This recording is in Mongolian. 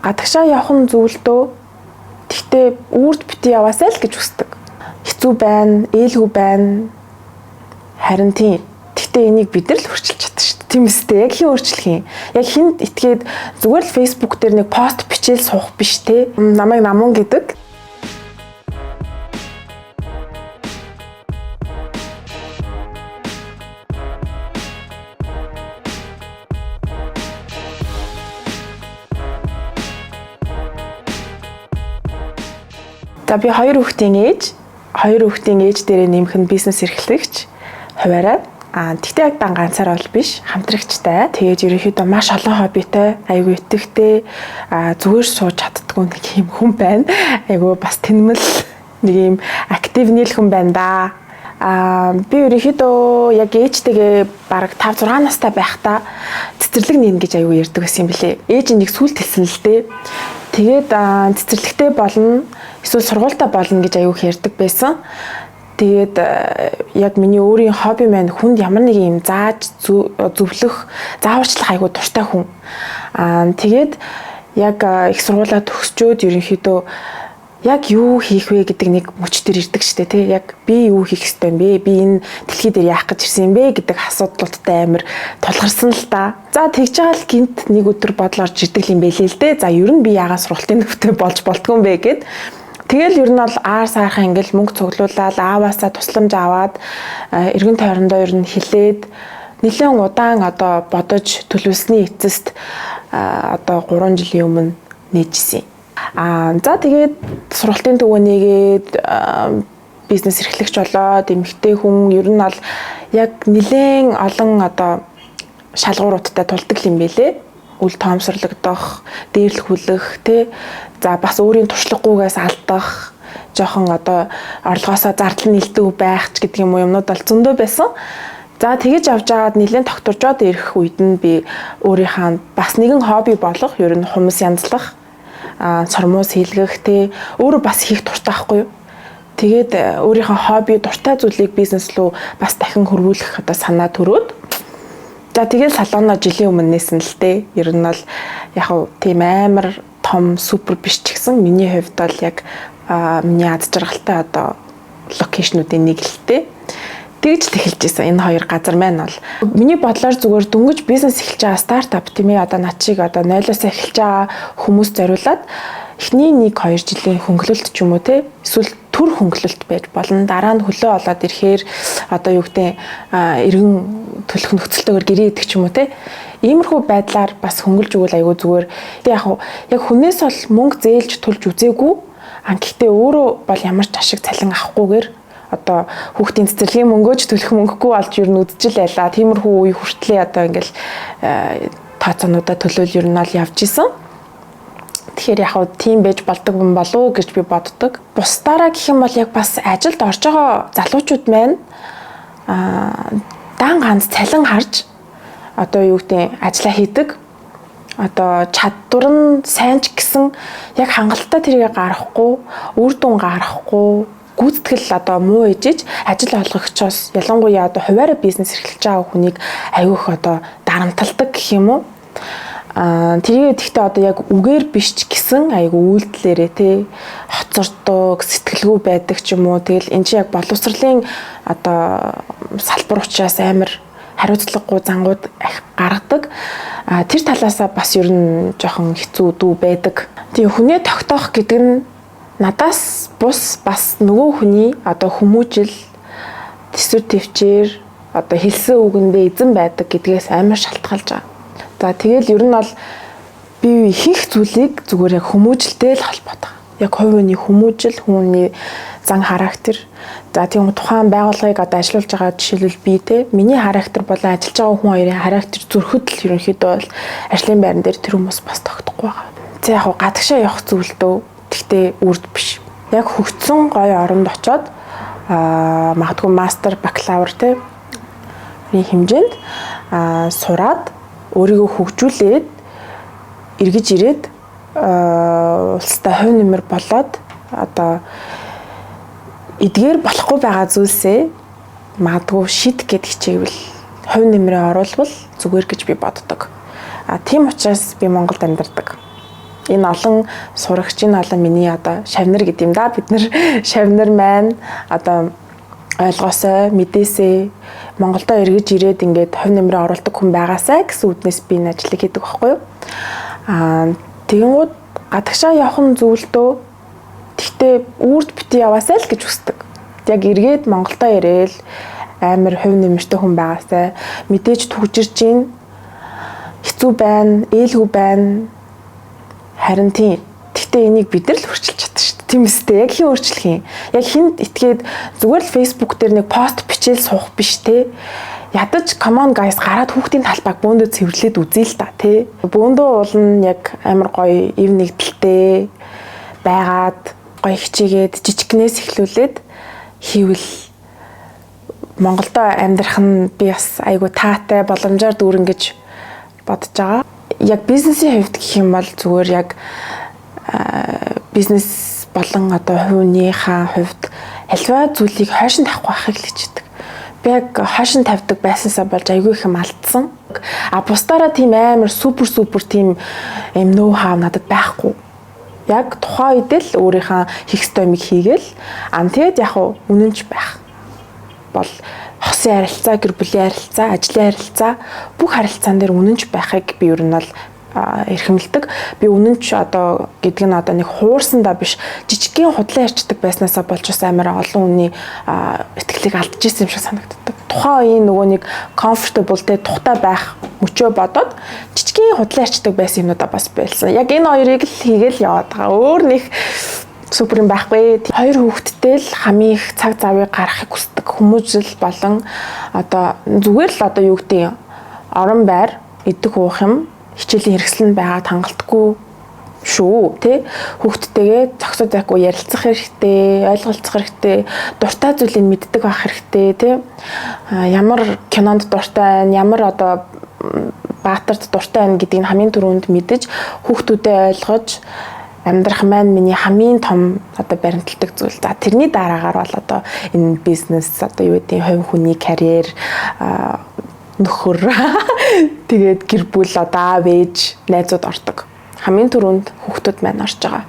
гадагшаа явах нь зөвлөдөө. Гэхдээ үрд бити яваасай л гэж хүсдэг. Хэцүү байна, ээлгүй байна. Харин тийм. Гэхдээ энийг бид нар л өөрчилж чаддаг шүү дээ. Тийм үстэй. Яг хин өөрчлөх юм. Яг хинд итгээд зүгээр л Facebook дээр нэг пост бичээл суух биш те. Намайг намун гэдэг. За би хоёр хүүхдийн ээж дээрээ нэмэх нь бизнес эрхлэгч хуваарай. Тэгтээ яг ганцаараа бол биш, хамтрагчтай. Тэгээд ерөнхийдөө маш олон хоббитой, айгүй итгэвтэй, зүгээр сууж чаддгүй нэг юм хүн байна. Айгүй бас тэнмэл нэг юм актив нийл хүн байна да. Би ерөнхийдөө яг ээжтэйгээ бараг 5-6 настай байхдаа цэцэрлэг нээн гэж айгүй ярьдаг байсан юм билээ. Ээж нэг сүлт хэлсэн л дээ. Тэгээд цэцэрлэгтэй болно, эсвэл сургуультай болно гэж аюух ярьдаг байсан. Тэгээд яг миний өөрийн хобби маань хүнд ямар нэг юм зааж зөвлөх, зааварчлах аюу дуртай хүн. Тэгээд яг их сургуулаа төгсчөөд ерөнхийдөө яг юу хийх вэ гэдэг нэг мөч төр ирдэг штэ тий. Яг би юу хийх ёстой юм бэ? Би энэ дэлхий дээр яах гэж ирсэн юм бэ гэдэг асуудлуудтай амар тулгарсан л да. За тэгж байгаа л гинт нэг өдөр бодол орж ирдэг юм байлээ л дээ. За ер нь би яагаад сургалтын төвтэй болж болтгүй юм бэ гэд. Тэгэл ер нь бол аар саархан ингээл мөнгө цуглуулаад ааваасаа тусламж аваад эргэн тойрондоо ер нь хилээд нэлээд удаан одоо бодож төлөвлөсний эцэст одоо 3 жилийн өмнө нээжсэн. За тэгээд сургалтын төвөө нээгээд бизнес эрхлэгч болоод эмэгтэй хүн ер нь бол яг нэлээд олон одоо шалгууруудтай тулдаг юм байлээ. Үл тоомсорлогдох, дээрлэхүүлэх тий. За бас өөрийн туршлагагүйгээс алдах, жоохон одоо орлогоосоо зардал нийлдэг байх ч гэдэг юм уу юмнууд бол зөндөө байсан. За тэгэж авч аваад нэлээд тогтворжоод ирэх үед нь би өөрийнхөө бас нэгэн хобби болох, ер нь хумс янзлах, сормоос хийлгэх тий. Өөрөө бас хийх дуртай байхгүй юу? Тэгээд өөрийнхөө хобби дуртай зүйлийг бизнес руу бас дахин хөрвүүлэх одоо санаа төрөөд за тэгээд салоноо жилийн өмнө нээсэн л дээ. Ер нь бол яг тийм амар том супер биш ч гэсэн миний хувьд бол яг миний аз жаргалтай одоо локейшнуудын нэг л дээ. Тэгж л эхэлж байсан энэ хоёр газар маань бол. Миний бодлоор зүгээр дөнгөж бизнес эхэлж байгаа стартап тийм ээ одоо над шиг одоо 0-оос эхэлж байгаа хүмүүс зориулаад эхний 1-2 жилийн хөнгөлөлт ч юм уу те эсвэл төр хөнгөлөлт байж болно. Дараа нь хөлөө олоод ирэхээр одоо юу гэдэг эргэн төлөх нөхцөлтөөр гэрээ идэх ч юм уу те. Иймэрхүү байдлаар бас хөнгөлж өгвөл айгүй зүгээр. Яг хүнээс бол мөнгө зээлж төлж үзээгүй. Гэхдээ өөрөө бол ямар ч ашиг цалин авахгүйгээр одоо хүүхдийн цэцэрлэгийн мөнгөөж төлөх мөнгөгүй болж ер нь үдчихэл байлаа. Тиймэрхүү үе хүртлээ одоо ингээл тооцоонуудаа төлөөл ер нь бол явж исэн. Тэгэхээр яг тийм байж болдог юм болов уу гэж би боддог. Бусдаараа гэх юм бол яг бас ажилд орж байгаа залуучууд маань дан ганц цалин харж одоо юу гэдэг ажиллаа хийдэг. Одоо чадвар нь сайн ч гэсэн яг хангалттай тэрийг гаргахгүй, үр дүн гаргахгүй, гүйцэтгэл одоо муу ээжиж ажил олгогчоос ялангуяа одоо хуваарь бизнес эрхэлж байгаа хүнийг аюух одоо дарамталдаг гэх юм уу? Тэрийг гэхдээ одоо яг үгээр биш ч гэсэн айгу үйлдэлээрээ тий хоцордог, сэтгэлгүй байдаг ч юм уу. Тэгэл эн чинь яг боловсролын одоо салбар учраас амар хариуцлагагүй зангууд гаргадаг. Тэр талаасаа бас ер нь жоохон хэцүү дүү байдаг. Тийм хүнээ тогтоох гэдэг нь надаас бус бас нөгөө хүний одоо хүмүүжил төсвөр төвчээр одоо хэлсэн үгэндээ эзэн байдаг гэдгээс амар шалтгаалж байгаа. За тэгэл ер нь бол би хийх зүйлийг зүгээр яг хүмүүжлтэй л холбоотой. Яг хувийн хүмүүжил, хүний зан характер. За тийм тухайн байгууллагыг одоо ажиллуулж байгаа жишээлбэл би те миний характер болон ажиллаж байгаа хүн хоёрын характер зөрөхөд л ерөнхийдөө бол ажлын байран дээр тэр хүмүүс бас тогтохгүй байгаа. За яг гадагшаа явах зүйлдөө гэхдээ үрд биш. Яг хөгжсөн гоё оронд очоод магадгүй мастер, бакалавр те хэмжээнд сураад өөрийгөө хөгжүүлээд эргэж ирээд улстай хувь нэмэр болоод одоо эдгээр болохгүй байгаа зүйлсээ магадгүй шид гэд хичээвэл хувь нэмрээ оруулбал зүгээр гэж би боддог. Тийм учраас би Монголд амьдардаг. Энэ олон сурагч, энэ олон миний одоо шавнар гэдэг юм да. Бид нар шавнар маань одоо ойлгоосой, мэдээсэй, Монголдо эргэж ирээд ингээд хувь нэмрээ оруулдаг хүн байгаасай гэсэн үднээс би энэ ажлыг хийдэг байхгүй юу? Тэгэнгүүт гадагшаа явах зүйлдөө тэгтээ үрд бити яваасай л гэж хүсдэг. Яг эргээд Монголдо ирээл амар хувь нэмэртэй хүн байгаасай, мэдээж түгжирч ийн хэцүү байна, ээлгүй байна. Харин тийм. Тэгтээ энийг бид нар л өөрчилж чаддаг шүү дээ. Тийм үстэй. Яг хин өөрчлөх юм. Яг хинд итгээд зүгээр л Facebook дээр нэг пост бичээл суух биш те. Ядаж come on guys гараад хүүхдийн талбайг бөөндөө цэвэрлээд үзье л та те. Бөөндөө уулна яг амар гоё ив нэгдэлтэй байгаад гоё хичээгээд жижигнээс эхлүүлээд хийвэл Монголдо амьдрах нь би бас айгу таатай боломжоор дүүрэн гэж бодож байгаа. Яг бизнесийн хувьд гэх юм бол зүгээр яг бизнес болон одоо хувийнхаа хувьд альва зүйлийг хойшин тавих байхыг л хичээдэг. Би яг хойшин тавьдаг байсаасаа болж айгүй их юм алдсан. Бусдаараа тийм амар супер тийм юм ноу хав надад байхгүй. Яг тухайн үед л өөрийнхөө хийх ёстой юмыг хийгээл тэгээд яг үнэнч байх бол хосын харилцаа, гэр бүлийн харилцаа, ажлын харилцаа бүх харилцаан дээр үнэнч байхыг би ер нь бол эрхэмлдэг. Би үнэнч одоо гэдэг нь одоо нэг хуурсандаа биш жижигхэн худлаа ярьцдаг байснаасаа болж бас амар олон хүний итгэлийг алдчихсан юм шиг санагддаг. Тухайн үеийн нөгөө нэг comfortable тэ тухтай байх мөчөө бодоод жижигхэн худлаа ярьцдаг байсан юмудаа бас байлсан. Яг энэ хоёрыг л хийгээл яваад байгаа. Өөр нэг супер юм байхгүй. Хоёр хүүхэдтэй л хамгийн их цаг завыг гаргахыг хүсдэг хүмүүс л болон одоо зүгээр л одоо юу гэдэг юм орон байр идэх уух юм хичээлийн хэрэгсэл нь байгаад хангалтгүй шүү тий хүүхдтэйгээ зохицоод байхгүй ярилцах хэрэгтэй, ойлголцох хэрэгтэй, дуртай зүйлийг мэддэг байх хэрэгтэй тий ямар кинонд дуртай байна, ямар одоо баатарт дуртай байна гэдгийг хамгийн түрүүнд мэдэж хүүхдүүдэд ойлгож амьдрах маань миний хамгийн том одоо баримталдаг зүйл. За тэрний дараагаар бол одоо энэ бизнес одоо юу гэдэг хувь хүний карьер нөхөр тэгээд гэр бүл одоо аав ээж найзууд ордог. Хамгийн түрүүнд хүүхдүүд маань орж байгаа.